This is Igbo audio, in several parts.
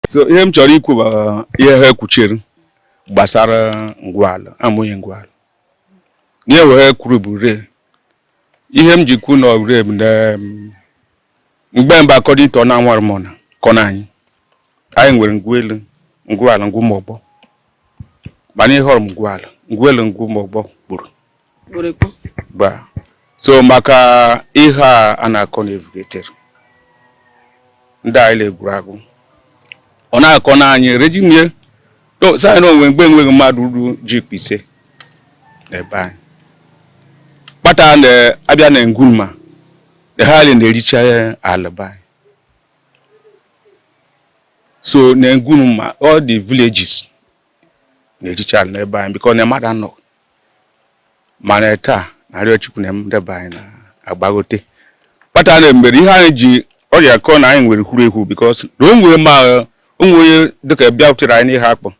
So ihe m chọrọ ikwu bụ ihe ha kwuchiri gbasara Ngwuala amụnye Ngwuala. Nye wee kwuru bụ re. Ihe m ji kwu na re bụ na mgbe mba akọdịtọ na nwara mona kọna anyị nwere Ngwuelu Ngwuala Ngwumọgbọ. Mana ihe họrọ Ngwuala Ngwuelu Ngwumọgbọ gburu. Ba. So maka ihe a na-akọ na evugetere. Ndị anyị na-egwuru agwụ. Ọ na-akọ na anyị rejimie to sai no mgbe enweghị mmadụ ruru ji ise n'ebe anyị. Kpata na abịa na Ngwuma the hali na-ericha ala be anyị. So na Ngwuma all the villages na-ericha ala n'ebe anyị because na mmadụ anọ. Mana taa na-arịọ Chukwu na ndebe anyị na-agbagote. Kpata na mere ihe anyị ji ọrịa akọ na anyị nwere kwuru ekwu because na onwe ma onwe dịka bịa utere anyị n'ihe akpọ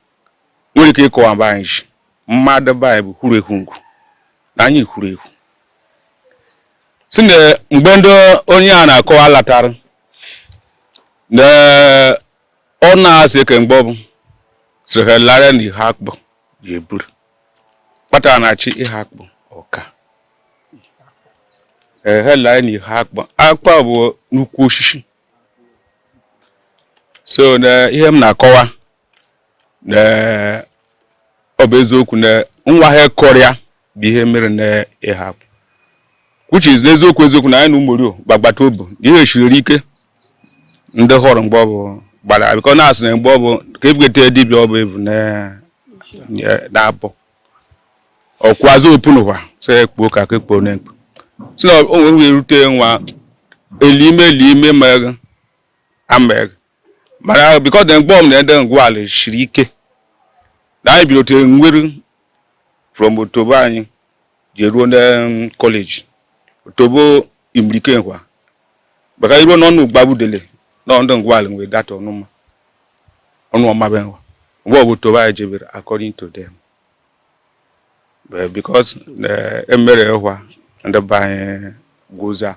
nwere ike ịkọwa mba anyị ji mmadụ be anyị bụ kwuru ekwu ngwu na anyị kwuru ekwu si na mgbe ndị onye a na-akọwa latara na ọ na-asị ka mgbe ọ bụ sịrị ha lara na Iheakpu ji eburu kpatara na-achị Iheakpu Awka ha lara na Iheakpu akpa bụ nnukwu osisi. So na ihe m na-akọwa na ọ bụ eziokwu na nwa ha kọrịa bụ ihe mere na Iheakpu. Which is eziokwu na anyị na Umorio gbagbata obu ihe shiriri ike ndị họrọ mgbe ọ bụ gbara biko na-asị na mgbe ọ bụ ka ebugete dibịa ọ bụ evu na-abụ ọkwazi opunụwa sị kpuo ka ka kpuo na-ekpu si na o nwere erute nwa elime meg ameg mana because the bomb na ede Ngwuala shiri ike na anyị bidotere nwere from Otobo anyị jeruo na college Otobo imrike nkwa baka iruo n'ọnụ gbabudele na ndị Ngwuala nwere data ọnụ ọma be nwa mgbe ọ bụ Otobo anyị jebere according to them but because emere hwa ndị be anyị goza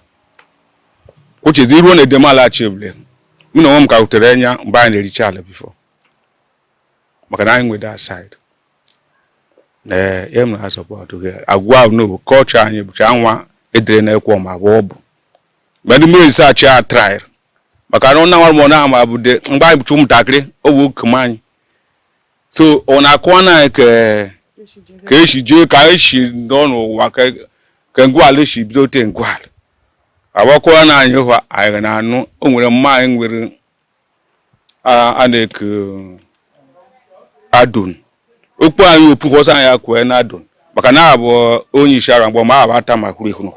which is iruo na edemala achebule m na onwe m ka utere anya mgbe anyị na-ericha ala before maka na anyị nwere that side na ihe m na-asọpọtụ gị agwa ahụ n'obu culture anyị bụcha nwa edere na-ekwo ma bụ ọ bụ mgbe ndị mmiri research a trial maka na ọ na-nwara m ọ na-ama bụ de mgbe anyị bụcha ụmụntakịrị ọ bụ okem anyị so ọ na-akụwa na anyị ka esi jee ka anyị si n'ọnụ ụwa ka Ngwuala si bido te Ngwuala agbakọwa na anyị hụ anyị na-anụ o nwere mma anyị nwere a na-eke adon okpu anyị opukwọsa anyị akwụe na adon maka na abụ onye isi ara mgbe ma abata ma kwuru ekwu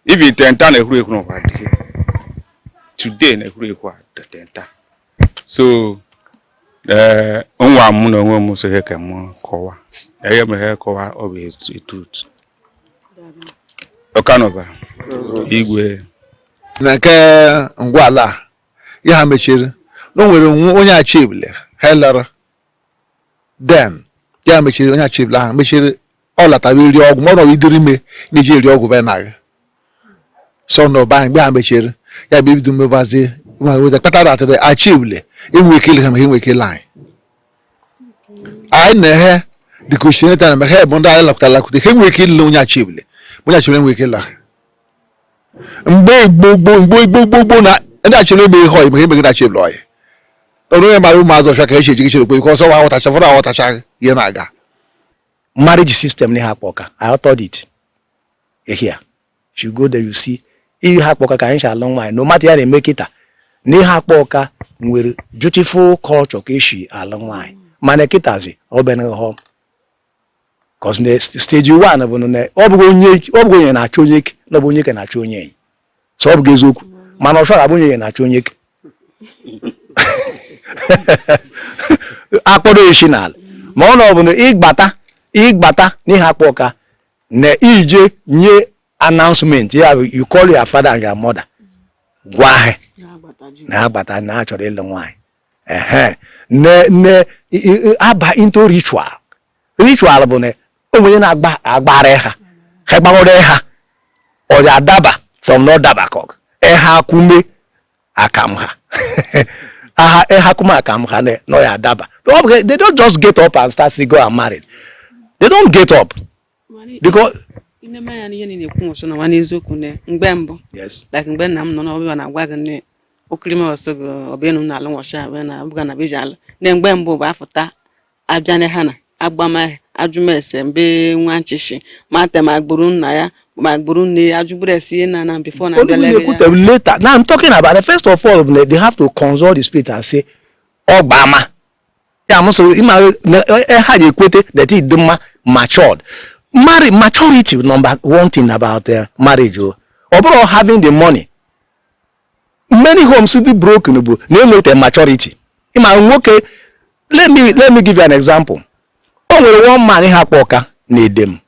ivi tenta na ekwuru ekwu n'ụwa dị today na ekwuru ekwu tenta so nwa m na onwe m so ihe ka m kọwa ihe m ihe kọwa ọ bụ etut ọkanọba igwe na nke Ngwuala ya ha mechiri no nwere onye achibile helara then ya mechiri onye achibile ha mechiri ọ latara iri ọgwụ ma ọ nọ idiri ime n'iji eri ọgwụ be na so no ba mgbe ha mechiri ya bụ ibido mebazi ma weta kpatara atịrị achibile enwe ike ile ha ma enwe ike ile anyị na-ehe dịka osiri ta na mgbe ha bụ ndị anyị lapụtara lakwute ha enwe ike ile onye achibile enwe ike ile mgbe gbogbo na ndị achịrị eme ihe ọyị maka emegide achịrị ọyị ọrụ onye mara ụmụ azụ ọfịa ka eche ejigichere kwe ọsọ wa aghọtacha fọrọ aghọtacha ihe na-aga marriage system na Iheakpu Awka I authored it here you go there you see Iheakpu Awka ka anyị alụ nwaanyị no matter ya na-eme kịta na Iheakpu Awka nwere beautiful culture ka esi alụ nwaanyị mana kịtazi ọ bene hụ cause na stage 1 bụ na ọ bụghị onye na-achọ onye ike na ọ bụ onye ka na-achọ onye enyi so ọ bụ eziokwu mana ọ chọrọ abụ onye na-achọ onye ike akpọrọ eshi n'ala ma ọ na ọ bụ na ịgbata n'Iheakpu Awka na ije nye announcement ya bụ you call your father and your mother gwa ha na agbata na achọrọ ịlụ nwaanyị na aba into ritual bụ na onye na-agbara ha gbagoro ha ọ ya adaba from not daba kok ha kume akam ha Iheakpu Awka no ya daba. They don't just get up and start to go and marry. They don't get up. Because yes. Like mgbe nna m nọ n'ọbịa na-agwa gị nne okrime ọsọ gị ọbịa na alụ nwọcha abịa na abụga na bijala na mgbe mbụ bụ afụta abịa ha na agbama ajụmese mbe nwa nchichi mata ma gburu nna ya ma gburu nne ya ajụgburu esi na before na abịa later. Now I'm talking about the first of all, they have to consult the spirit and say Obama. Yeah, I'm also had equated that it matured. Maturity number one thing about marriage. Overall, having the money. Many homes should be broken. Name with a maturity. Okay, let me give you an example. Only one man Iheakpu Awka need them.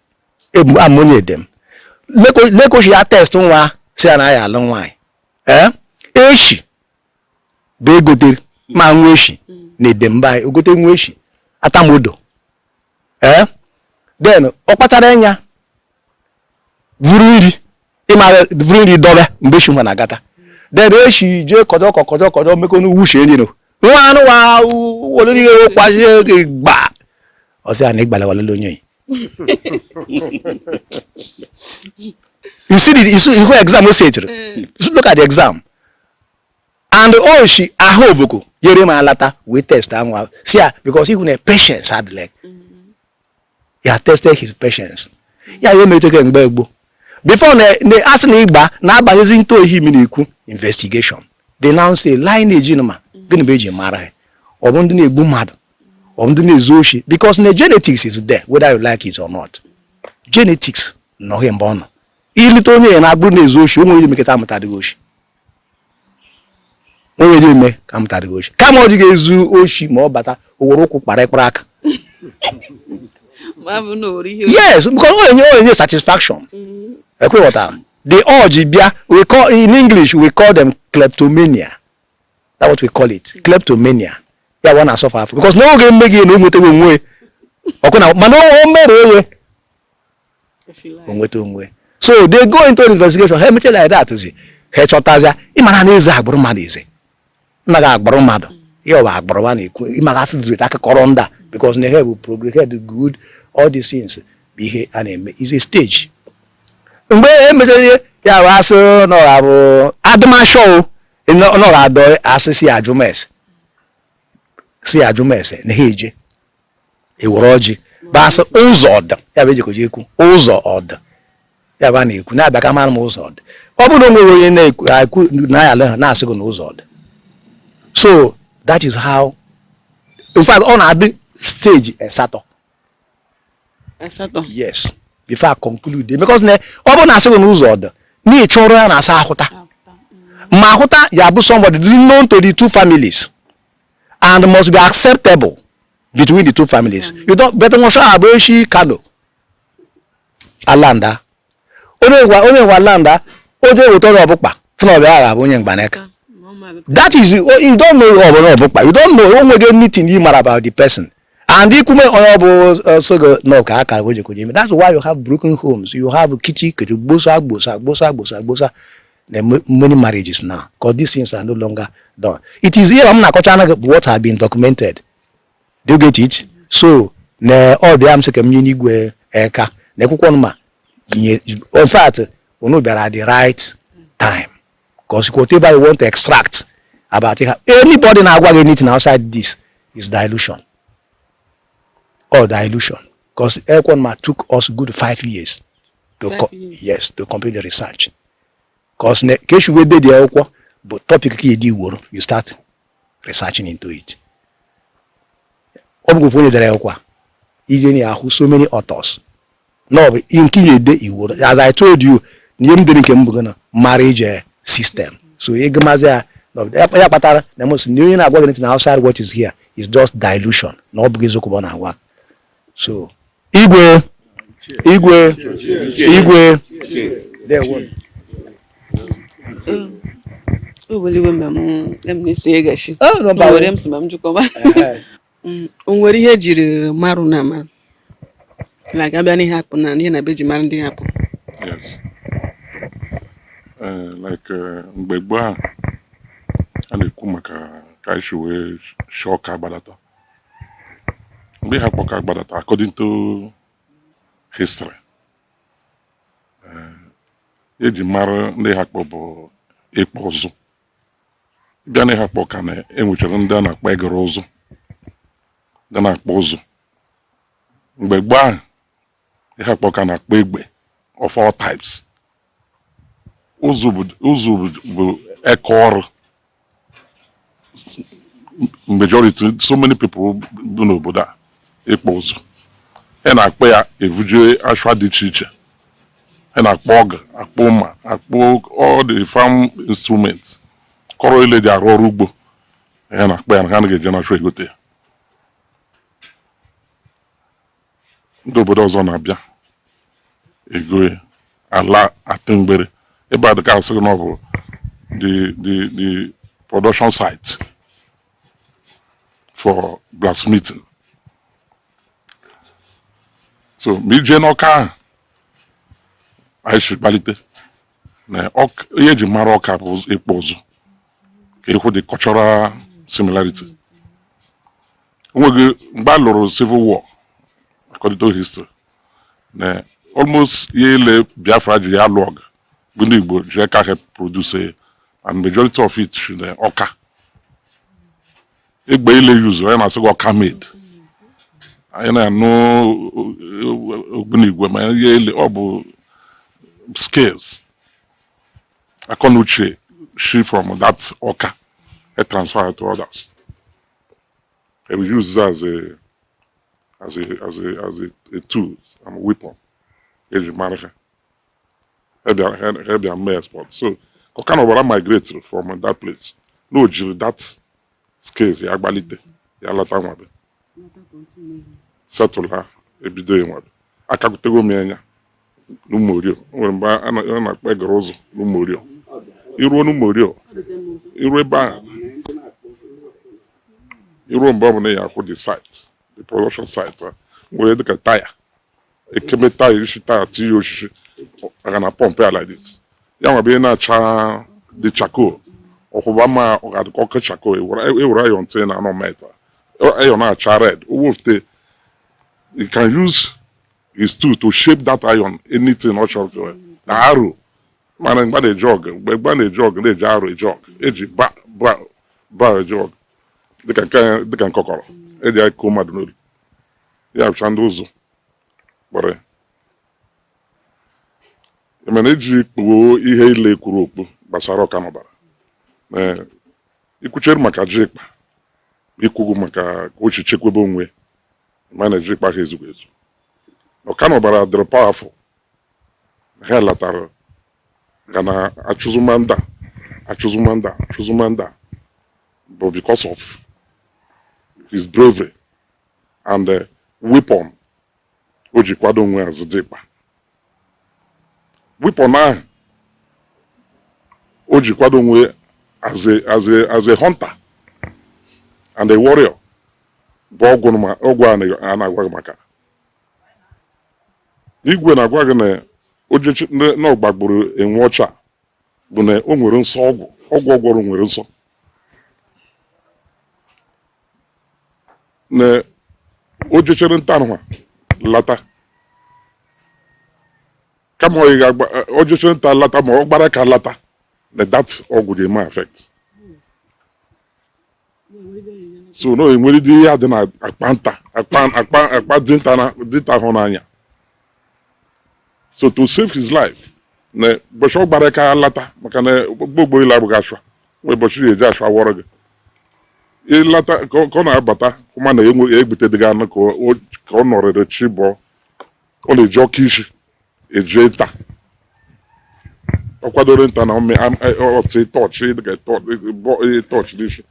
I'm need them. Leko she attest on say an eye long why. Eshi. They go there. Man weshi. Need them by go to weshi. Atamodo. Then Opatarenya. Vuriri. Vuriri dobe mbeshu managata. Then eshi je kodo mekonu wushe ni no. Wanu wa wolori pa je gba. Ose anigbala wale lo yin. You see the exam we say it. Look at the exam. And she ahovuko yere ma lata we test anwa. See because even a patience had like. He has tested his patience. Yeah, you may take a before they ask Igba na abazi into him in investigation. They now say lineage inoma gonna be mara. Obundu na egbu madu. Obundu na ezoshi because the genetics is there whether you like it or not. Genetics no him bono. Ilito onye na agbu na ezoshi o nwere meketa amụtadị oshi. Onye dị eme ka amụtadị oshi. Kama ọ dị ga-ezu oshi ma ọ bata oworo okwu kpara ekpara aka. Yes, because onye satisfaction. The urge bia we call in English we call them kleptomania. That's what we call it. Kleptomania. Yeah, one as suffer because no game make no nwete onwe. Okuna mana o mere onwe. So they go into the investigation. Hey, me tell like that see. He chotazia imana na eze agburu mmadụ ize. Nna ga agburu mmadụ. Yo ba agburu wa na ekwu. Imaga afi do take koronda because they have progress, the good, all these things be an is a stage. Mgbe emesere ya was no abo adma show no ado asisi ajumes. Si ajumes na heje. E woroji. Bas ụzọ ọd. Ya beje ko je ku. Ụzọ ọd. Ya ba na ekwu na abịa ka mara m ụzọ ọd. Ọ bụrụ na onwe onye na-ekwu na ya le na asị go n'ụzọ ọd. So that is how in fact on a stage Sato. Yes. Before I conclude because ne ọ na asị go n'ụzọ ọd. Ni chọrọ ya na asa ahụta. Ma ahụta ya bụ somebody known to the two families and must be acceptable between the two families. You don't better mo sha aboshi kado. Alanda. Onye wa landa oje wetoro obukpa fun obi ara onye ngbaneka. That is you don't know obukpa. You don't know onwege anything you matter about the person. And ikume onobo so no ka aka woje kujimi. That's why you have broken homes. You have kichi gbosa. The many marriages now because these things are no longer done. It is here what have been documented. Do you get it? So all the arms Igwe eka in fact we know at the right time because whatever you want to extract about it, anybody now anything outside this is dilution. Or dilution because Ekwonma took us good 5 years to to complete the research. Because case you did the but topic you start researching into it. So many authors. No, as I told you, marriage system. So the most new outside what is here is just dilution. No so Igwe. There one. Onwere ihe jiri marụ na marụ like abịa n'ihe akpụ na ihe na beji mara ndị hapụ. Yes. Like mgbe gboo a na-ekwu maka ka anyị si wee shie ọka agbadata. Mgbe Iheakpu Awka agbadata, according to history, eji mara ndị Iheakpu bụ ịkpọ ụzụ. Bịa na Iheakpu Awka na enwechara ndị a na-akpọ egere ụzụ, ndị na-akpọ ụzụ. Mgbe gbaa Iheakpu Awka na-akpọ egbe of all types. Ụzụ bụ eke ọrụ. Majority, so many people bụ n'obodo a ịkpọ ụzụ. Ha na-akpọ ya evuje ashwa dị iche iche. Ha na-akpọ ọgụ, akpọ mma, akpọ all the farm instruments. Kọrọ ile ji arụ ọrụ ugbo. Ha na-akpọ ya na ha na-eje n'ashwa egote ya. Ndị obodo ọzọ na-abịa ego ala atụmgbere ebe a dịka asị na ọ bụ the production site for blacksmithing. So ma ije n'ọka ahụ anyị si kpalite na ihe eji mara ọka bụ ịkpọ ụzụ ka ịhụ the cultural similarity. Onweghị mgbe a lụrụ civil war, according to history, na almost ihe ile Biafra ji ya lụ ọgụ bụ ndị Igbo ji aka ha produce and majority of it si na ọka. Egbe ile use onye na-asị gị ọka made. Anyị na-anụ ogbunigwe ma ihe ile ọ bụ scales. Akọnuche she from that ọka e transfer to others. And we use it as a tool and a weapon. Eji mara ha. Help their export. So ọka na ọbara migrate from that place. No jiri that scales ya agbalite ya lata nwabe. Settle ha ebido nwabe. Akakutego m anya n'Umorio. Nwere mgbe a na-akpọ egere ụzụ n'Umorio. Iruo n'Umorio, iruo ebe ahụ, iruo mgbe ọ bụ na ya akwụ the site, the production site, nwere dịka taya, ekeme taya, isi taya tinye osisi, aga na pọmpụ ya like this. Ya nwa bụ ihe na-acha the charcoal, ọkwụba ma ọka charcoal, ewere ayon tinye na anọ meta, ayon na-acha red, owofte, you can use his tool to shape that iron anything ọ chọrọ na arrow. Mana mgbe na-eji ọgụ, mgbe na-eji ọgụ na-eji arụ eji ọgụ, eji ba eji ọgụ dịka nkọkọrọ, eji akụ mmadụ n'olu. Ya bụcha ndị ụzụ kpọrọ ya. Mana eji kpuo ihe ile kwuru okpu gbasara ọka n'ọbara. Ikwuchere maka ji ịkpa, ikwugo maka ochi chekwebe onwe, ma na-eji ịkpa ha ezigbo ezu. Ọka n'ọbara dịrị powerful. Ha latara gana achụzụmanda but because of his bravery and weapon o ji kwado onwe azụ dịkpa. Weapon ahụ o ji kwado onwe as a hunter and a warrior bụ ọgwụ a na-agwa gị maka. Igwe na-agwa gị na ojechi na ọgbagburu enwe ọcha bụ na o nwere nsọ ọgwụ ọgwụrụ nwere nsọ. Na o jechere ntanwa lata kama o jechere nta lata ma ọ gbara ka lata na that ọgwụ dị eme affect. So no enwere dị ihe dị na akpa dinta ahụ n'anya. So to save his life, na bọchị ọ gbara ka lata maka na gbogbo ile abụghị ashwa, nwee bọchị na-eji ashwa wọrọ gị. Ịlata ka ọ na-abata kuma na egbute dị gị anụ ka ọ nọrịrị chi bụọ, ọ na-eji ọka isi eji nta. Ọ kwadoro nta na ọtị tọọchị dịka tọọchị n'isi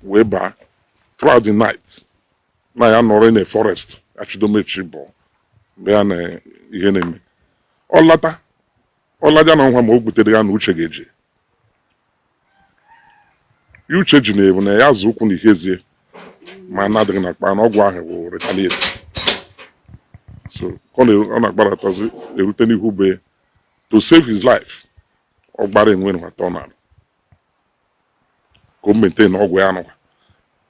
wee baa throughout the night. Na ya nọrọ na forest achidomechi bụọ mgbe ya na ihe na-eme. Ọlaja na nwa ma o gbutere ya na uche ga-eji. Uche ji na-ebu na ya zụ ụkwụ na ihezie ma na-adịghị na akpa na ọgwụ ahụ bụ retaliate. So ọ na-agbaratazi erute n'ihu be to save his life. Ọ gbara enwe na atọ na ka o maintain ọgwụ ya nụwa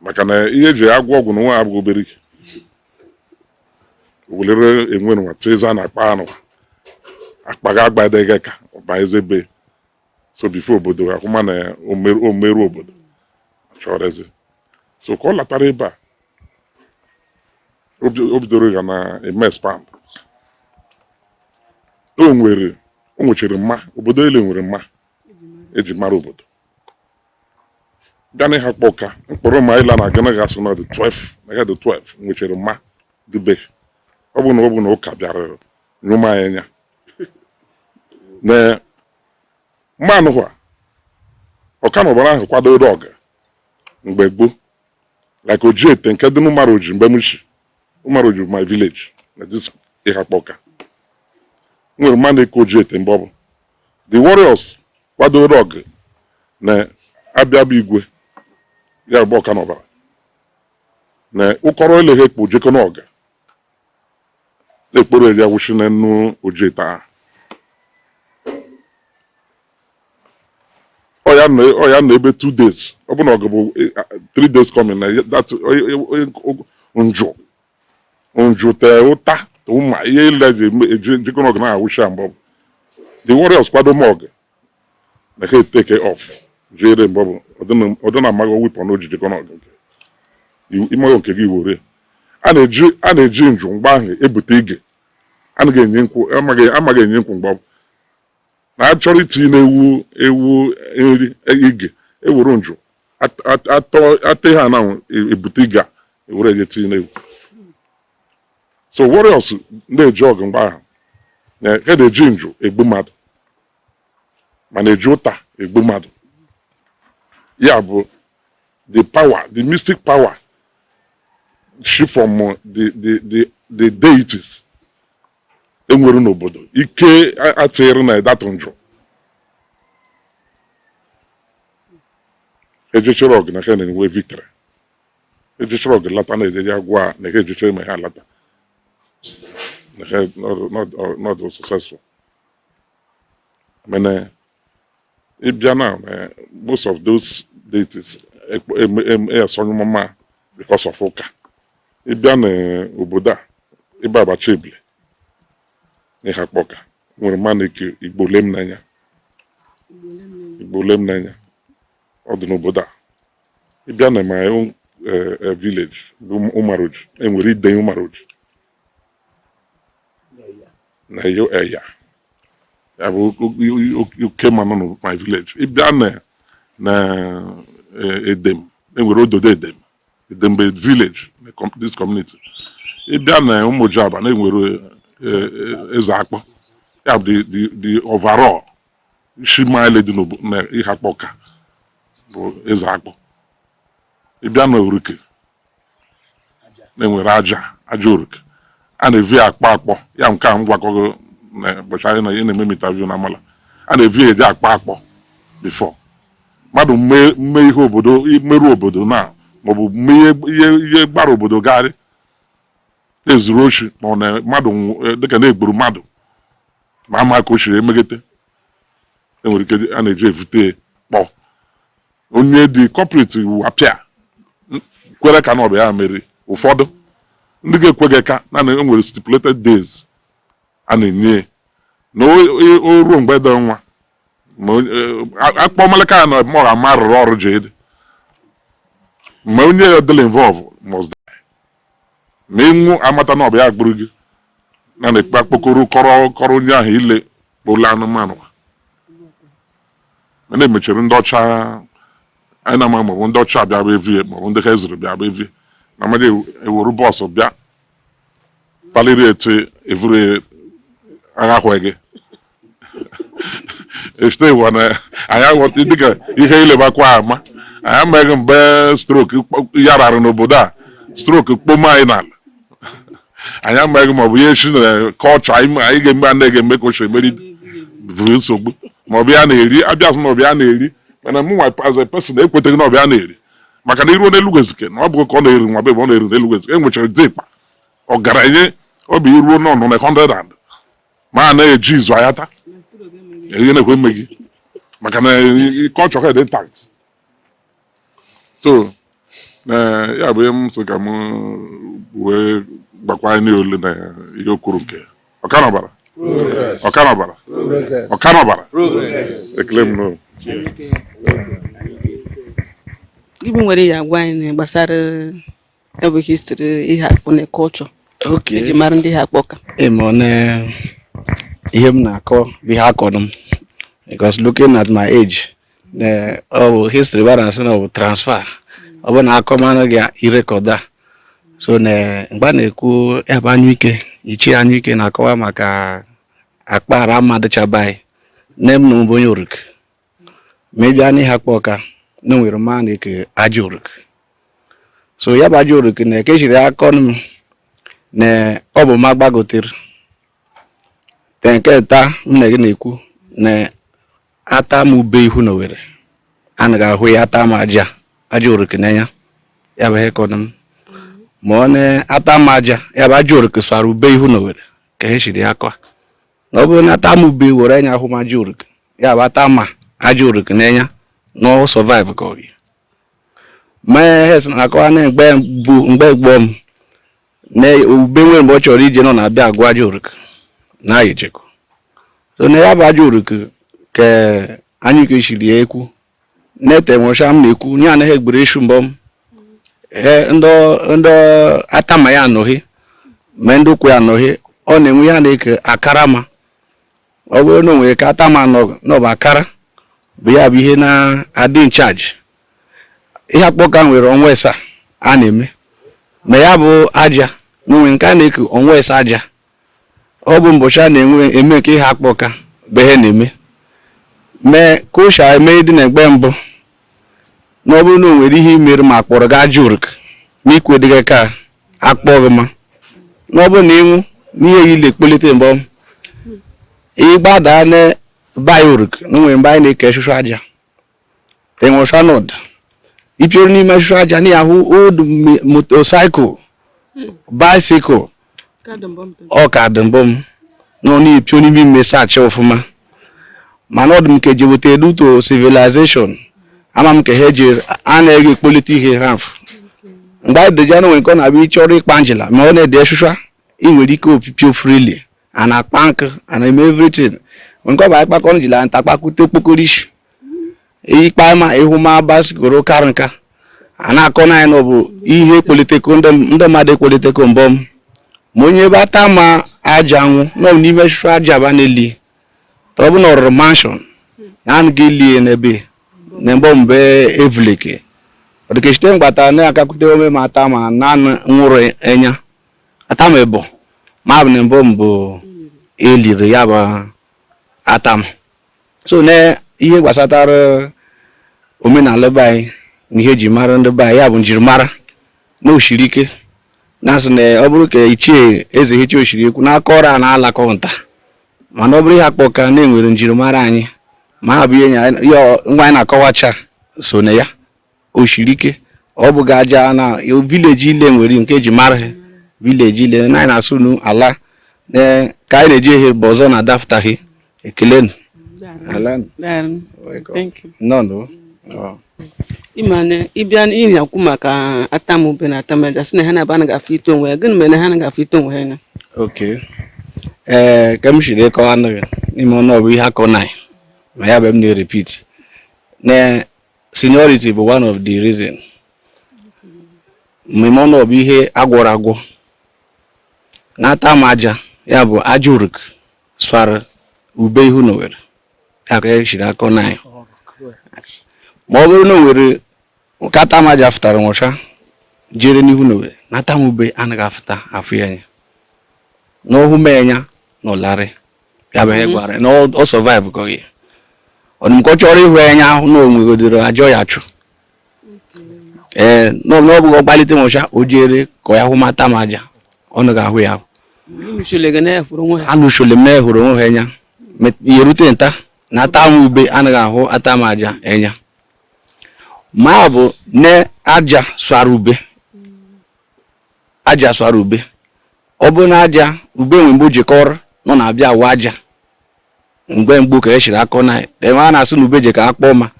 maka na ihe eji agwọ ọgwụ na nwa abụghị obere ike welere enwe nwa teza na akpa anụ akpaga agbadege ka ọba ezebe so bifo obodo akwụma na omeru obodo chọrọ eze so ka ọ latara ebe a o bidoro ga na eme expand o nwechere mma obodo ele nwere mma eji mara obodo bịa na Iheakpu Awka mkpọrọ ma ịla na agana ga-asụ na 12 nwechere mma dube ọ bụ na ụka bịara nyụma anya na mmanụ hụ ọka na ọbara ahụ kwadoro ọga mgbe gboo like Ojiete nke dị n'Umaroji mgbe m si Umaroji my village na this Iheakpu Awka nwere mma na-eke Ojiete mgbe ọ bụ the warriors kwadoro ọga na abịaba igwe ya bụ ọka na ọbara na ụkọrọ ele ha ekpo jekọ n'ọga na-ekporo ya wụchi na nnu Ojiete ahụ ọ ya na ebe 2 days ọ bụ na ọgụ bụ 3 days coming na that njụ te ụta ụma ihe ile jikọ n'ọgụ na awụchi mgbe ọ bụ the warriors kwado m ọgụ na ha take off jere mgbe ọ bụ ọdụ na amaghị wepọn oji jikọ n'ọgụ imeghe nke gị were a na-eji njụ mgbe ahụ ebute ige amaghị enye nkwụ mgbe ọ bụ na achọrọ itinye na-ewu nri ige ewere njụ ate ha na ebute ige a ewere eje tinye n'ewu so warriors na-eji ọgụ mgbe ahụ ha na-eji njụ egbu mmadụ ma na-eji ụta egbu mmadụ ya bụ the mystic power she from the deities enwere n'obodo ike atịrị na datụ njụ ejechere ọgụ na ha na-enwe victory ejechere ọgụ lata na ejeje agwa na ha ejechere ma ha lata na ha not successful mana ịbịa na most of those deities esonye mma because of ụka ịbịa na obodo a ebe abacha ebile Iheakpu Awka nwere mmanụ ike igbo lem n'anya ọ dị n'obodo a ịbịa na my own village bụ Umaroji enwere ide Umaroji na eya ya bụ oke manụ na my village ịbịa na edem enwere ododo edembe village this community ịbịa na Ụmụjaba na enwere eze akpọ ya bụ the overall isi maile dị na Iheakpu Awka bụ eze akpọ ịbịa na Orike na-enwere aja Orike a na-evi akpọ ya nke a ngwakọgo na ụbọchị anyị na ihe na-eme interview na Amala a na-evi eji akpọ before mmadụ mme ihe obodo merụ obodo na maọbụ mme ihe gbara obodo garị na-ezuru ochi ma ọ na mmadụ dịka na-egburu mmadụ ma ama ka o chiri emegete enwere ike a na-eji evute kpọ onye dị corporate apịa kwere ka na ọbịa ya mere ụfọdụ ndị ga-ekweghị ka na enwere stipulated days a na-enye na o ruo mgbe dị nwa akpọ malaka ya na ọ ga-ama rụrụ ọrụ jede ma onye ya dịla involve must die ma ịnwụ amata na ọbịa agbụrụ gị na na-ekpe akpọkọrọ kọrọ onye ahụ ile kpọla anụmanụ ma na-emechiri ndị ọcha anyị na-ama maọbụ ndị ọcha bịa bụ evie maọbụ ndị ha ezuru bịa bụ evie na mmadụ ewuru bọọsụ bịa paliri ete evuru agha ahụghị echite iwu na anyị aghọta dịka ihe ilebakwa ama anyị amaghị mgbe strok yarara n'obodo a strok kpoma anyị n'ala anyị amaghị maọbụ ihe chi na kọlchọ anyị ga-eme anaghị eme ka oche emeri vụrụ nsogbu maọbụ ya na-eri abịa na ọbịa na-eri mana mụ nwa as a person ekweteghị na ọbịa na-eri maka na iruo n'elu ezike na ọ bụghị ka ọ na-eri nwa bebe ọ na-eri n'elu ezike enwechara dịkpa ọgaranya ọ bụ iruo n'ọnụ na 100 and ma na-eji izu ayata ihe na-ekwe mmegị maka na kọlchọ ha dị intact so ya bụ m so ka m wee gbakwa anyị ole na ihe okwuru nke ọkanọbara ekele m n'o Igbo nwere ya agwa anyị gbasara ebe history Iheakpu na culture eji mara ndị Iheakpu Awka. Ihe m na-akọ ihe akọrọ m because looking at my age history balance na transfer ọ bụ na akọmanụ gị irekọda so mgbe na-ekwu ebe anyụike ichie anyụike na-akọwa maka akpara mmadụ chabai nne m na mbụ onye oruk mebia na Iheakpu Awka na nwere mma na-eke aja oruk so ya bụ aja oruk na ekechiri akọnụ m na ọ bụ ma gbagotere nke ta m na gị na-ekwu na ata m ube ihu na Owerri anaghị ahụ ya ata m aja oruk n'anya ya bụ ihe kọnụ m ma ọ na-ata m aja ya bụ aja oruk sara ube ihu na Owerri ka ha siri akọ na ọ bụrụ na ata m ube were anya ahụ m aja oruk ya bụ ata ma aja oruk n'anya na ọ survive ka ọ gị mee hes na-akọwa na mgbe gboo m na ube nwere mgbe ọ chọrọ ije nọ na-abịa agụ aja oruk na ejeko so na ya bụ aja oruk ka anyị kechiri ya ekwu nete nwụcha m na-ekwu nye anaghị egbere ishu mbọ m ndị atama ya anọghị ma ndị ụkwụ ya anọghị ọ na-enwe ya na-eke akara ma ọ bụrụ na o nwere ka atama n'ọba akara bụ ya bụ ihe na-adị nchaji Iheakpu Awka nwere ọnwa ịsa a na-eme ma ya bụ aja na onwe nke a na-eke ọnwa ịsa aja ọ bụ mbọchị a na-eme nke Iheakpu Awka bụ ihe na-eme mee ka ụsha eme dị na egbe mbụ na ọ bụrụ na o nwere ihe imere ma kpọrọ gị aja oruk ma ikwe dịghị ka akpọ gị ma na ọ bụrụ na ịnwụ n'ihe yi lekpelite mbọ ịgbada na bai oruk na nwere mgbe anyị na-eke shushu aja enwesha nọd ipioro n'ime shushu aja na ahụ old motorcycle bicycle ọ ka dị mbọ m nọ n'ipio n'ime ime saachị ọfụma mana ọ dị m ka eji weta edu to civilization ama m ka ha eji a na-ege ekpolite ihe haf mgbe anyị deja na nwere nke ọ na-abịa ịchọrọ ịkpa njela ma ọ na-ede shusha ị nwere ike opipio freely a na-akpa nkụ a na-eme everything nke ọ bụ akpakọ njela nta kpakute okpokorishi ikpa ma ịhụ ma basikoro karị nka a na-akọ na anyị na ọ bụ ihe ekpoliteko ndị mmadụ ekpoliteko mbọ m ma onye ebe ata ma aja nwụ nọ n'ime shusha aja aba na-eli ọ bụ na ọrụrụ mansion na a ga-elie n'ebe na mbọ mbe evuleke ọ dị ka site mgbata na-akakwute ome ma ata ma na nwụrụ enya ata ma ebo ma bụ na mbọ mbụ eliri ya bụ atam so na ihe gbasatara omenala be anyị na ihe ji mara ndị be anyị ya bụ njirimara na osiri ike na asị na ọ bụrụ ka ichie eze hichi osiri ekwu n'aka ọrụ a na-alakọ nta mana ọ bụrụ Iheakpu Awka na-enwere njirimara anyị ma ha bụ ihe ya ngwa anyị na-akọwacha so na ya osiri ike ọ bụghị aja na vileji ile nwere nke eji mara ha vileji ile na anyị na-asụ n'ala ka anyị na-eji ihe bụ ọzọ na adaftaghị ekele ịbịa ịna-ekwu maka atamube na atamaja sị na ha na-aba anaghị afọ ito onwe ya gịnị mere na ha anaghị afọ ito onwe ha anya ka m siri kọwa anụghị n'ime ọnụ ọ bụ ihe akọ na ma ya bụ m na-repeat na seniority bụ one of the reason mmemme ọnụ ọ bụ ihe agwọrọ agwọ na-ata m aja ya bụ aja oruk sara ube ihu na Owerri ya ka siri akọ na ma ọ bụrụ na o nwere ka ata m aja fụtara nwụcha jere n'ihu na Owerri na ata m ube anaghị afụta afụ ya anya na ọhụ mee anya na ọlarị ya bụ ihe gwara na ọ survive ka ọ ọnụmkọ chọrọ ịhụ anya ahụ na onwegodoro ajọ ya chụ na ọ bụghị ọgbalite nwụcha o jere ka ya hụ mata m aja ọ ga-ahụ ya anụchole m na-ehụrụ onwe ha anya yerute nta na ata m ube anaghị ahụ ata m aja anya ma bụ na aja swara ube ọ bụ na aja ube nwe mgbe o jikọrọ nọ na-abịa awa aja mgbe mgbu ka eshiri akọ na a na-asị na ube je ka akpọ ma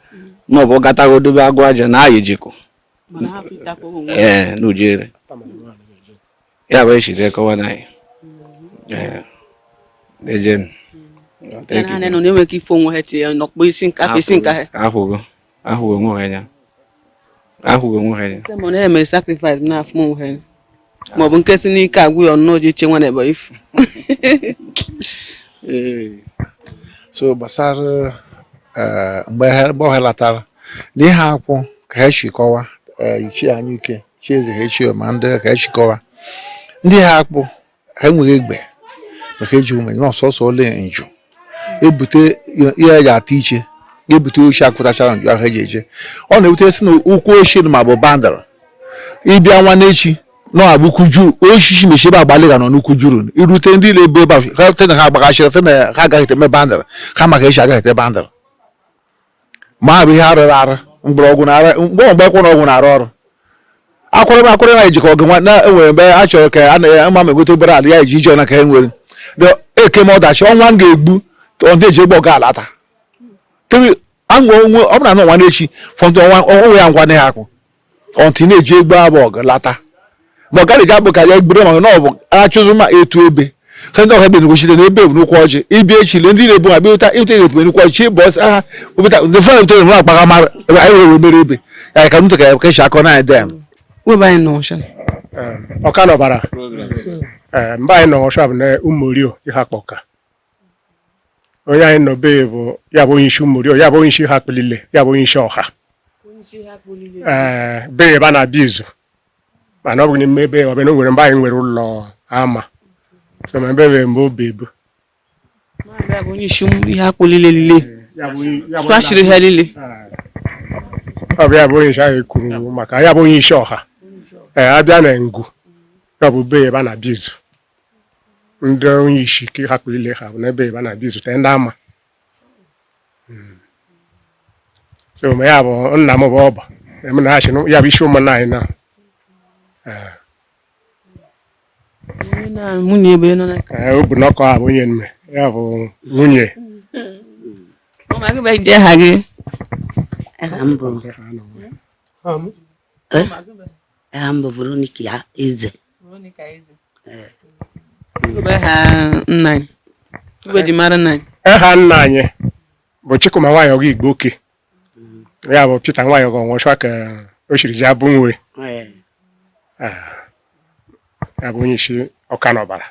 na ọ bụ gatago dobe agụ aja na aya ejikọ n'ujere ya bụ echiri kọwa na ejen ha nọ na-enwe ka ife onwe ha tinye n'ọkpụ isi nka isi nka ha ahụgo onwe ha anya sị ma na-eme sacrifice n'afọ onwe ha ma ọ bụ nkesi n'ike agwụ ya ọnụ ji chenwa n'ebe ifu so gbasara mgbe ọ helatara n'ihe akwụ ka ha chịkọwa ichie anyị ike chi eze ha echi ma ndị ka ha chịkọwa ndị ha akpụ ha nwere egbe maka eji umenye na ọsọsọ ole nju ebute ihe eji ata iche ebute ochi akpụtachara nju ahụ eji eje ọ na-ebute si na ụkwụ ochie ma bụ bandara ịbịa nwanne echi na abụkwu juru osisi mechi ebe agbalị ga nọ n'ukwu juru irute ndị na-ebe ebe ha te na ha agbagachiri te na ha agaghị eme bandara ha maka echi agaghị bandara ma bụ ihe arụrụ arụ mgbọrọgwụ mgbe kwụ na ọgwụ na-arụ ọrụ akwụrụ na ejikọ ọgụ na enwere mgbe a chọrọ ka a na-ama ma enweta obere ala ya eji ije na ka e nwere eke ma ọdachi ọnwa m ga-egbu ndị eji egbe ọga alata aṅụ onwe ọ bụla na ọnwa na-echi fọntụ onwe ya ngwa ha akwụ ọntị na-eji egbe abụ ọgụ lata ma ọ gaghị eji abụ ka ya egbure maka na ọ bụ achụzụ ma etu ebe ka ndị ọha benegochite na ebe n'ụkwụ ọjị ịbịa echile ndị na-ebu ha bịa ịta epu n'ụkwụ ọjị chi bọs aha obita ndị fọrọ ebutere nwe akpaga mara ebe anyị were mere ebe ya ka ntụ ka ya kechi akọ na anyị dem ọka nọbara mgbe anyị nọ ọshọ bụ na Umorio Iheakpu Awka onye anyị nọ be bụ ya bụ onye isi Umorio ya bụ onye isi Iheakpu Lile ya bụ onye isi ọha be ebe a na-abịa izu mana ọ bụ n'ime ebe ọ bụ na o nwere mgbe anyị nwere ụlọ ama so ma ebe mgbe o bebu onye isi Iheakpu Lile swashiri ha lile ọ bụ ya bụ onye isi ahụ kwuru maka ya bụ onye isi ọha abịa na Ngwu ọ bụ be ebe a na-abịa izu ndị onye isi ka Iheakpu Lile ha bụ n'ebe ebe a na-abịa izu te ndị ama so ma ya bụ nna m bụ ọba na ha ya bụ isi ụmụnna anyị na nwunye ebe nọ na o bu n'ọkọ ha bụ onye nne ya bụ nwunye Ambo Veronica Eze. Ha nna anyị bụ Chikuma nwanyị ọgụ Igbo oke ya bụ Peter nwanyị ọgụ nwụchwa ka o chiri ji abụ nwe ya bụ onye isi Ọka n'ọbara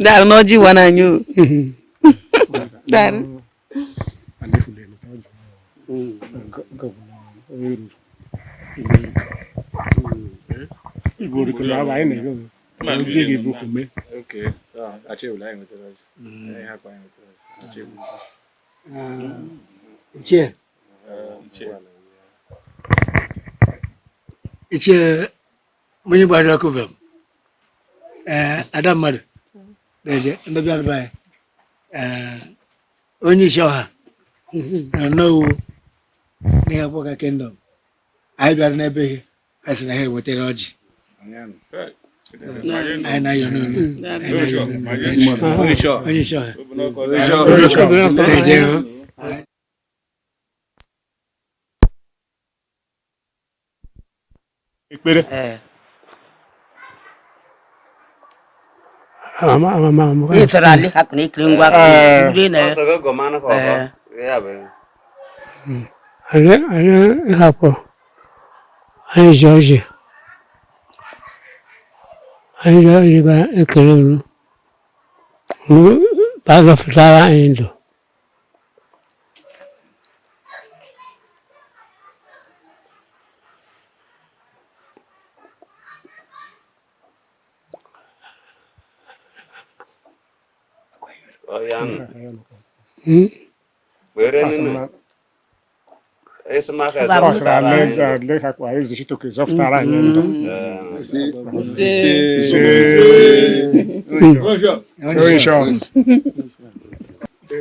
Daru n'ọjị wa na anyị daru Iche mwenye bado kubem Adam mmadụ na-eje ndị bịara be anyị onye isi ọha na n'owu n'Iheakpu Awka Kingdom anyị bịara n'ebe ihe ha sị na ha ewetara ọjị anyị na-ayọ n'onu onye isi ọha na-eje hụ ekpere Ni ferali hak ni kelingwa kiri na. Ana hapo. Ana George. Ana iba ekelemu. Baga fitara indo.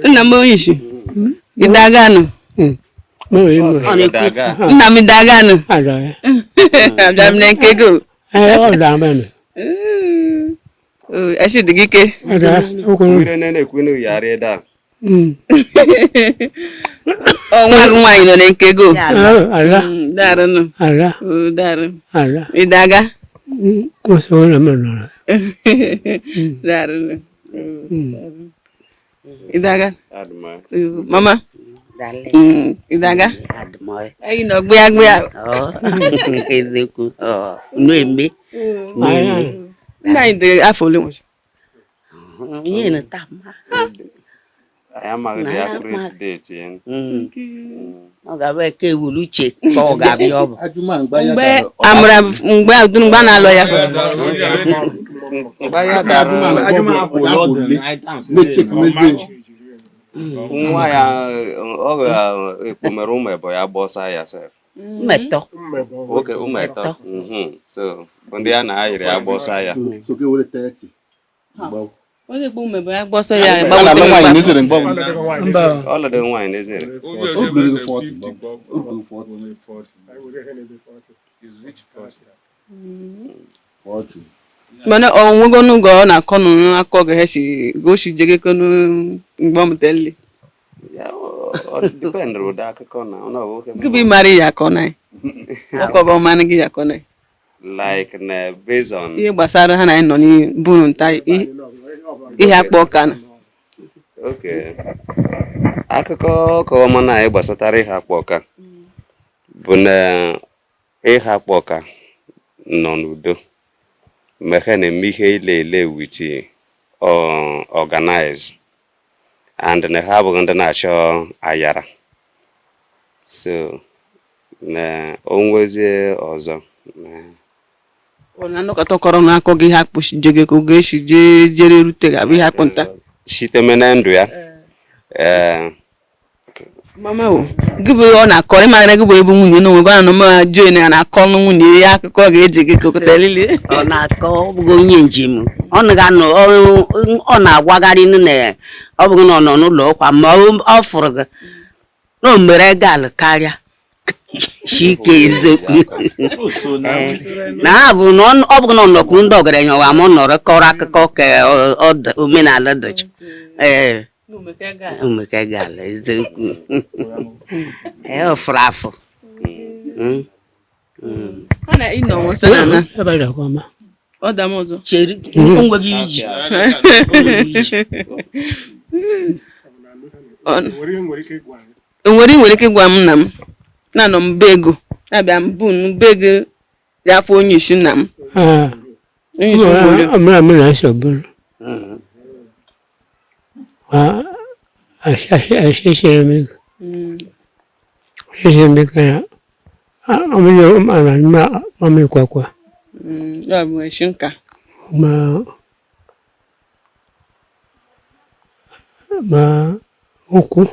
Nna m onye isi idaganu nna m idaganu abịa m na nkego Eshi digike. Ada okunu. Mmiri na-ekwu na yara ede a. Nwa gị nwaanyị nọ na nkego. Ala. Darụnụ. Ala. Darụ. Ala. Idaga. Oso na mano. Darụnụ. Idaga. Mama. Idaga. Ayi nọ gbịa. Ezeku. Nu eme. Nna anyị dị afọ ole nwere? Ihe na tama. Anyị amaghị the accurate date ya. Ọ ga-abụ eke ewuru uche ka ọ ga-abịa ọ bụ. Mgbe amara mgbe adụrụ mgbe a na-alụ ya. Mgbe ya dara nwa ya ọ ga-ekpomere ụmụ ebo ya gbọsa ya sef. Mmetọ. Oke ụmụ eto. So ndị a na-ayịrị ya gbọsa ya. Onye kpo mmebe ya gbọsọ ya Ala nwaanyị n'ezere mgbe Ọlọdụ nwaanyị n'ezere. mana onwego n'ugo ọ na-akọ n'akọ ga-eshi goshi jegeko mgbe ọmụtali. Ya ọ dependere ụdị akụkọ na ọ na-oke. Gịbị mara ya akọ na ọkọgo ọmanụ gị akọ na like na based on ihe gbasara ha na nọ n'iburu nta Iheakpu Awka na. Okay. Akụkọ kọwama na anyị gbasatara Iheakpu Awka bụ na Iheakpu Awka nọ n'udo mgbe na-eme ihe ile with organize and na ha abụghị ndị na-achọ ayara, so na onwezie ọzọ na nnọkọta kọrọ n'akọ gị Iheakpu jege ka oge esi jere rute ga bụ Iheakpu nta site na ndụ ya. mama o gịbụ ọ na-akọ ịmara gị bụ ebu nwunye na onwebe anọ ma join ya na-akọ nwunye ya akụkọ ga-eji gị kokọta lili Ọ na-akọ ọ bụghị onye njem. Ọ na-agwagharị na ọ bụghị na ọ nọ n'ụlọ ọkwa ma ọ fụrụ gị na o mere gal karịa Chike eziokwu. Na ha bụ na ọ bụghị na ọnọkwu ndị ọgaranya wa ma ọ nọrọ kọrọ akụkọ ka omenala dọcha. Umeke gal eziokwu. Ọ fụrụ afọ. ha na ịnọ nwụsọ na na Abada kwama. ọ dam ọzọ Cheri ngweghị iji. nwere ike gwa m nna m na nọ m be ego na-abịa m bụ be ego ya afọ onye isi nna m onye isi obodo Amara mena sobun. Ashe me. Ashe me kana. Amara ma mami kwa. ya bụ esi nka Ma uku.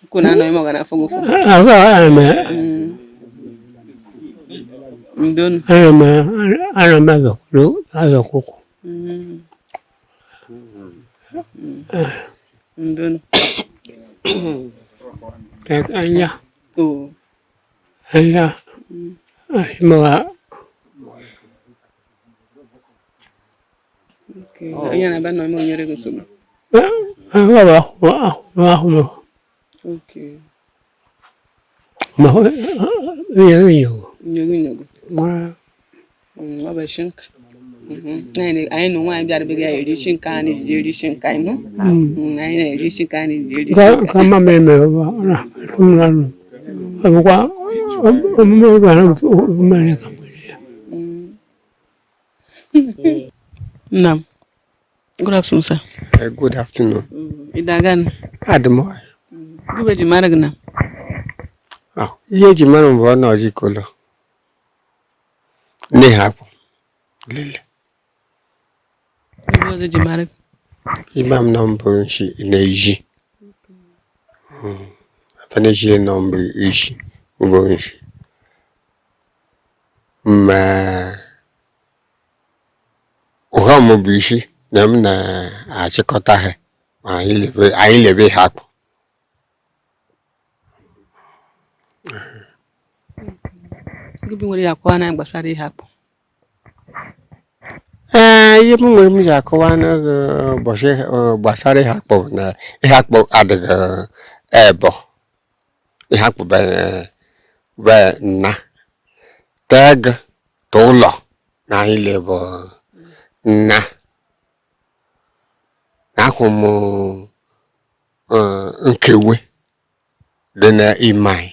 kuna na imo gana fogo fogo ndon ana azo kuku. Ndon Anya. oh Anya. Asma. okay anya na ba no mo nyere go sogo okay nyogo ma ba shinka anyị na nwaanyị bịara bịa eri shinka anyị ji eri shinka anyị anyị na-eri shinka anyị ji eri shinka ka mama eme na tumlanu abukwa omume bana umane kambulia Nam. Good afternoon, sir. Good afternoon. Idagan. Admo. Gube di maragna. Ah, ye ji mara mbo na ojikolo. Ne hapo. Lele. Gube di marag. Imam nombo shi neji. Afane shi nombo ishi. Ubo ishi. Ma Uha mo bishi nam na achịkọta ha anyị lebe Iheakpu. Gịbị nwere ya kwa na gbasara Iheakpu. ihe m nwere m ji akọwa n'ụbọchị gbasara Iheakpu na Iheakpu adịghị ebo Iheakpu be nna teg ụlọ na ile bụ nna na-ahụ m nkewe dị n'ime anyị.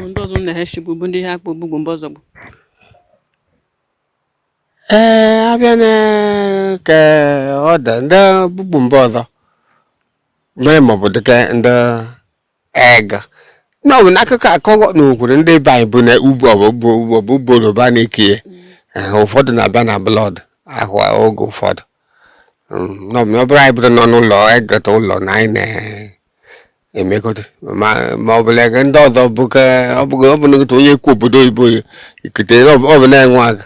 ndị ọzọ na-ehechi bụ ndị Iheakpu bụ mgbe ọzọ bụ abịa na ka ọ dị ndị bụbu mba ọzọ mere maọbụ dịka ndị ega n'ọbụ n'akụkọ akọghọ n'okwuru ndị be anyị bụ na ugbo bụ Yoruba na-eke ụfọdụ na-abịa na blọd ahụ oge ụfọdụ n'ọbụ na ọ bụrụ anyị bụrụ nọ n'ụlọ egota ụlọ na anyị na-emekọta ma ọ bụla ege ndị ọzọ ọ bụ n'ogote onye kwu obodo oyibo ikete ọ bụ na-enwe aga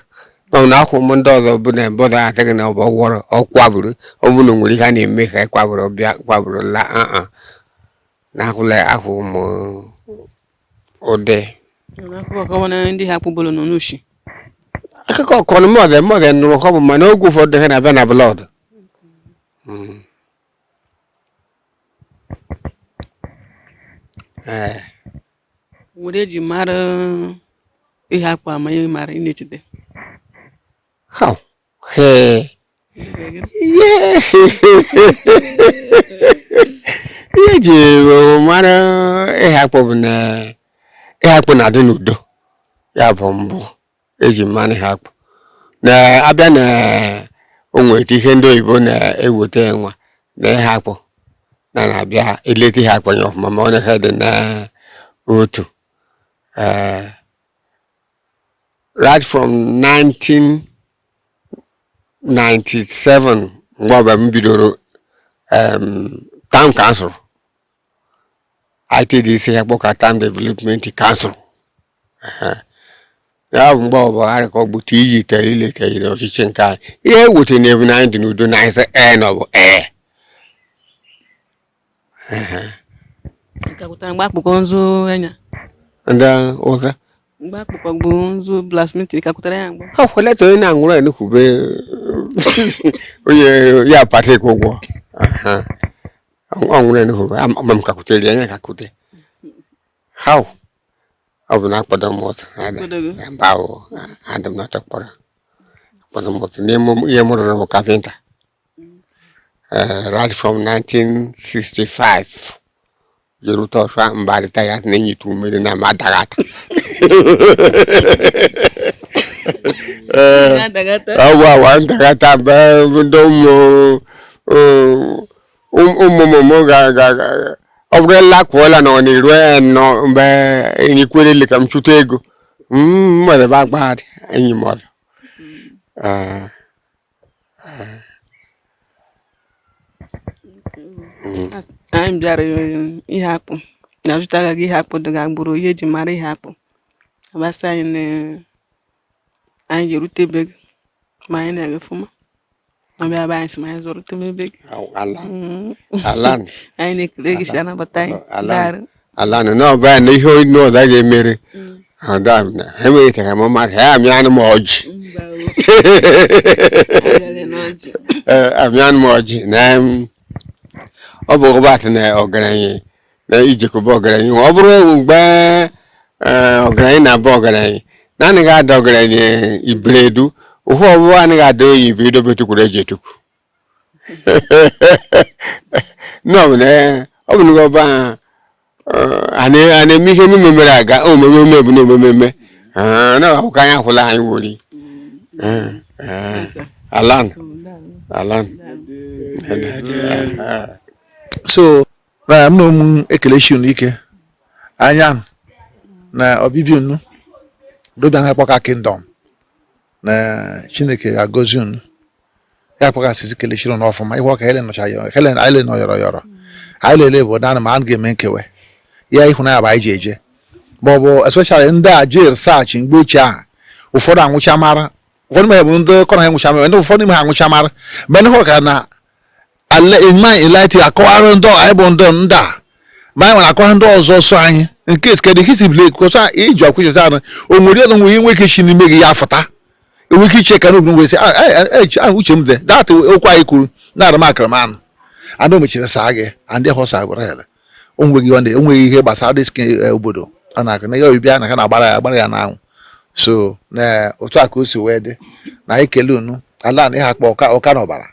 ọ na akwụ m ndị ọzọ bụ na bọda adịghị na ọbụ ọgwọrọ ọkwabụrụ ọ bụ na nwere ihe a na-eme ka ịkwabụrụ bịa kwabụrụ la na-ahụla ahụ m ụdị ndị Iheakpu bụrụ nọ n'ushi akụkọ ọkọnụ mọdụ nụrụ ka ọ bụ mana oge ụfọdụ ha na-abịa na blọd nwere eji mara Iheakpu ama ihe mara ị na-echete ihe ji mara Iheakpu bụ na Iheakpu na-adị n'udo ya bụ mbụ eji mara Iheakpu na-abịa na onweta ihe ndị oyibo na-eweta nwa na Iheakpu na-abịa eleta Iheakpu anya ọfụma ma ọ na dị na otu right from 1997 mgbe ọbụla m bidoro town council ITDC Iheakpu ka town development council ya bụ mgbe ọbụla arịka ọgbụta iyi tere ileta ire ọchịchị nke anyị ihe eweta na ebe na anyị dị n'udo na anyị sị na ọ bụ mgbe akpụkọ nzu enya ndị ụza mgbe akpụkọ bụ nzu blasmiti kakwutara ya mgbe ha kweleta onye na-aṅụrụ ya n'ukwube onye ya pati kwụ ụgwọ ọ ṅụrụ ya n'ukwube ama m kakwutere ya anya kakwute ha ọ bụ na akpọdọ m ụzọ mba ahụ adị m n'ọtọ kpọrọ akpọdọ m ụzọ n'ime ihe m rụrụ m kapịnta right from 1965 jerute ọsụ mgbarịta ya na-enyitu mmiri na madagata awa ndagata ndị ụmụmụmụ ọ bụrụ lakwuola na ọ na-eru nọ mgbe enyi kwerele ka m chụta ego mmadụ bụ agbagharị enyi m ọzọ anyị bịara Iheakpu na-azụtara gị Iheakpu dịga gburu ihe eji mara Iheakpu agbasa anyị na anyị ga-erute ebe gị ma anyị na-ege fụma ọbịa bụ anyị si ma anyị zọrute ebe gị anyị na-ekele gị si anabata anyị ala na ọba ya na ihe onye ọzọ ga-emere enweghịtara m mmadụ ya amị anụ m ọjị amị anụ m ọjị na ọ bụ ọgbatị na ọgaranya na ijekọba ọgaranya ọ bụrụ mgbe ọgaranya na-abụ ọgaranya na anaghị ada ọgaranya ibredu ụfụ ọbụwa anaghị ada oyi ibredu betukwuru eji etukwu ọ bụ na ọba a na-eme ihe emume mere aga omememe bụ na omememe na ọkụkọ anyị akwụla anyị wori alan so na m na ụmụ ekelechi unu ike anya na ọbịbịa unu dobịa ha kpọka kingdom na Chineke ga-agọzi unu ya kpọkasịzi kelechiri unu ọfụma ihe ọka Helen anyị nọ yọrọ yọrọ anyị lele bụ na ma a ga-eme nkewe ya ịhụnanya bụ anyị ji eje ma ọ bụ especially ndị a ji research mgbe ochie ahụ ụfọdụ anwụcha mara ụfọdụ ime bụ ndị kọna ha nwụcha mara ndị ụfọdụ ime ha anwụcha mara mgbe ndị hụrụ ka na ala ịma ịlaiti akọwara ndị anyị bụ ndị a ma anyị nwere akọ ndị ọzọ so anyị nke skedị hisi blek kwụsọ iji akwụcheta anụ o nwere ọnụ nwere inwe ike isi n'ime gị ya fụta enwe ike iche ka n'obi wee sị uche m dị datị okwu anyị kwuru na-arị m akara m anụ anụ o mechiri saa gị andị họsa gwara ya onweghị ihe gbasara diski obodo ọ na-akụ na ya obibi a na ka na-agbara ya n'anwụ so na otu a ka o si wee dị na anyị kelee unu ala na Iheakpu Awka na ọbara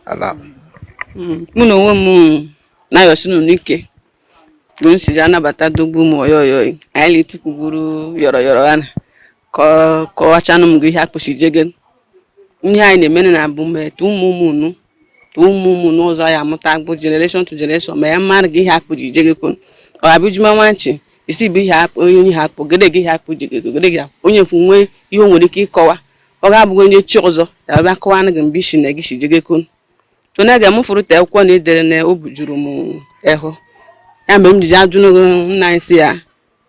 ala mụ na onwe m na-ayọsinu n'ike bụ nsiji anabata dogbu ụmụ oyoyoyi anyị na-etikwuburu yọrọ ya na kọwachanụ m gị Iheakpu si jege ihe anyị na-emere na abụ mgbe tụ ụmụ n'ụzọ ya amụta agbụ generation to generation ma ya mmadụ gị Iheakpu ji jegekon ọ abịjuma nwanchi isi bụ onye Iheakpu gede gị Iheakpu jegego gede gị onye mfu nwee ihe o nwere ike ịkọwa ọ ga-abụghị onye chi ọzọ ya bịa kọwa gị mgbe isi na gị si jegekon tona ga mụfụrụ te akwụkwọ na edere na o bujuru m ehụ ya mgbe m jiji ajụ nna anyị si ya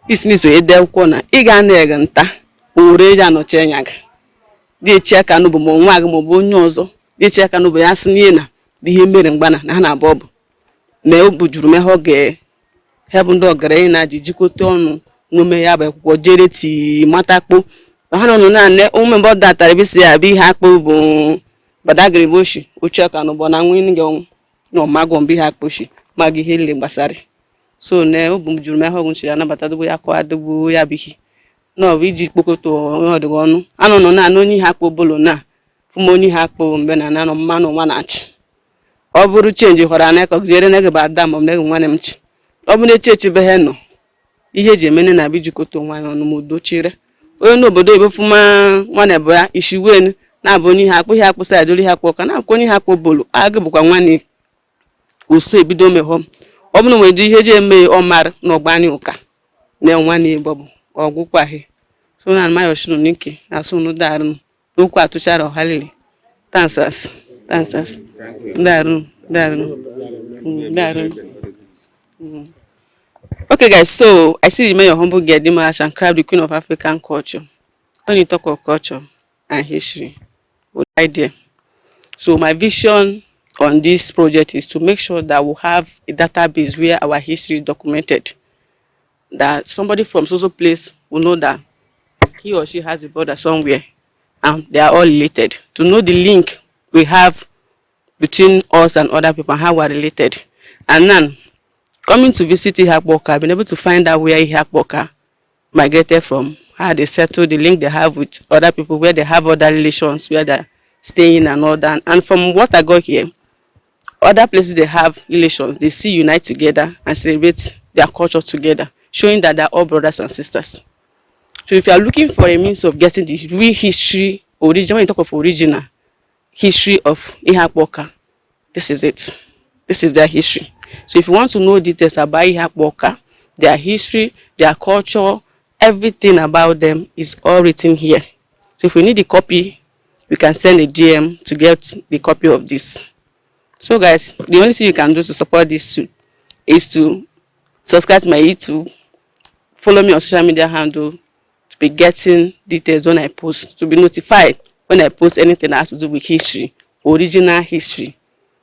isi n'iso ede akwụkwọ na ị ga na-ege nta owere eji anọchi anya gị dị echi aka n'ụbụ ma nwa gị maọbụ onye ọzọ dị echi aka n'ụbụ ya sị n'ihe na bụ ihe mere mgbana na ha na-abụ ọbụ ma o bujuru m ehụ ga ha bụ ndị ọgaranya na-ji jikọta ọnụ nweme ya bụ akwụkwọ jere ti matakpo ha nọ naanị ụmụ mbọ datara bisi ya bụ Iheakpu bụ badagiri boshi uche ka no bona nwin gị no mago mbi Iheakpu shi magi hele gbasara so na obu juru me ho gunchi anabata do ya kwa do ya bihi no bi ji kpokoto odogo ọnụ anọ nọ na onye Iheakpu Obolo na fumo onye Iheakpu mbe na na no mmanụ nwa na-achị ọ bụrụ change họrọ na ka jere na gị ba adam m na gị nwanne m chi ọ bụ na echechi be he no ihe eji emene na bi jikoto nwa ọnụ m dochire onye n'obodo ebe fuma nwanne bụ ya ishiwen na-abụ onye Iheakpu sa adori Iheakpu Awka na-abụ onye Iheakpu Obolo agụ bụkwa nwanne ose ebido mehom ọ bụrụ nwere ihe eji eme ọmar na ọgbani ụka na nwanne Igbo ọgwụkwa he so na mayoshinu n'ike asụ nu darụ okwu atụchara ọhalili tansas darụ. Okay guys, so I see you remain your humble guest, Dimas and Crab, the queen of African culture. When you talk of culture and history, what idea? So my vision on this project is to make sure that we have a database where our history is documented. That somebody from social place will know that he or she has a brother somewhere and they are all related. To know the link we have between us and other people and how we are related. And then coming to visit Iheakpu Awka, I've been able to find out where Iheakpu Awka migrated from, how they settle, the link they have with other people, where they have other relations, where they're staying and all that. And from what I got here, other places they have relations, they see unite together and celebrate their culture together, showing that they're all brothers and sisters. So if you are looking for a means of getting the real history, origin, when you talk of original history of Iheakpu Awka, this is it. This is their history. So if you want to know details about Iheakpu Awka, their history, their culture, everything about them is all written here. So if you need a copy, you can send a DM to get the copy of this. So guys, the only thing you can do to support this is to subscribe to my YouTube, follow me on social media handle to be getting details when I post, to be notified when I post anything that has to do with history, original history,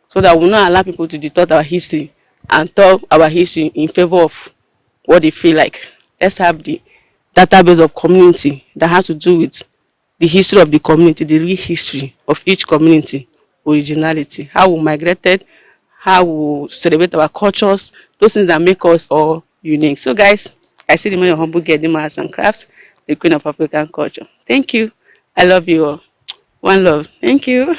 so that we will not allow people to distort our history and tell our history in favor of what they feel like. Let's have the database of community that has to do with the history of the community, the real history of each community, originality, how we migrated, how we celebrate our cultures, those things that make us all unique. So guys, I see the man of humble get Dimas and Crafts, the queen of African culture. Thank you. I love you all. One love. Thank you.